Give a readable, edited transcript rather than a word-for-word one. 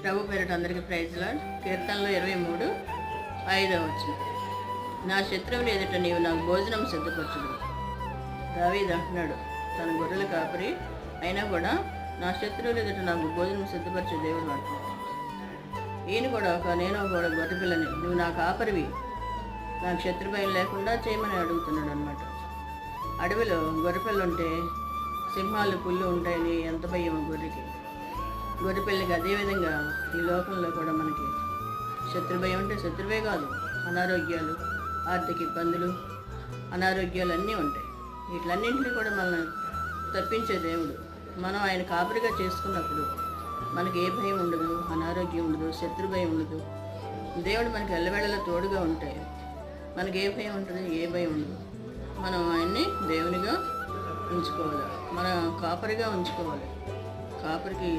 ప్రభు పేరిట అందరికీ praise lord. కీర్తనలో 23:5 నా శత్రువులు ఎదుట నీవు నాకు భోజనం సిద్ధపరచుదు. దావీదు అంటున్నాడు, తన గొర్రెల కాపరి అయినా కూడా నా శత్రువులు ఎదుట నాకు భోజనం సిద్ధపరిచే దేవుడు అంటున్నాడు. ఈయన కూడా నేను కూడా గొర్రె పిల్లని, నువ్వు నా కాపరివి, నాకు శత్రుభయం లేకుండా చేయమని అడుగుతున్నాడు అనమాట. అడవిలో గొర్రెపిల్ల ఉంటే సింహాలు పుల్లు ఉంటాయని ఎంత భయం గొర్రెకి, గొర్రెపిల్లకి. అదేవిధంగా ఈ లోకంలో కూడా మనకి శత్రుభయం అంటే శత్రువే కాదు, అనారోగ్యాలు, ఆర్థిక ఇబ్బందులు, అనారోగ్యాలు అన్నీ ఉంటాయి. వీటిలన్నింటినీ కూడా మనల్ని తప్పించే దేవుడు. మనం ఆయన కాపరిగా చేసుకున్నప్పుడు మనకి ఏ భయం ఉండదు, అనారోగ్యం ఉండదు, శత్రుభయం ఉండదు. దేవుడు మనకి ఎల్లవేళలా తోడుగా ఉంటాయి. మనకి ఏ భయం ఉంటుంది, ఏ భయం ఉండదు. మనం ఆయన్ని దేవునిగా ఉంచుకోవాలి, మన కాపరిగా ఉంచుకోవాలి. కాపరికి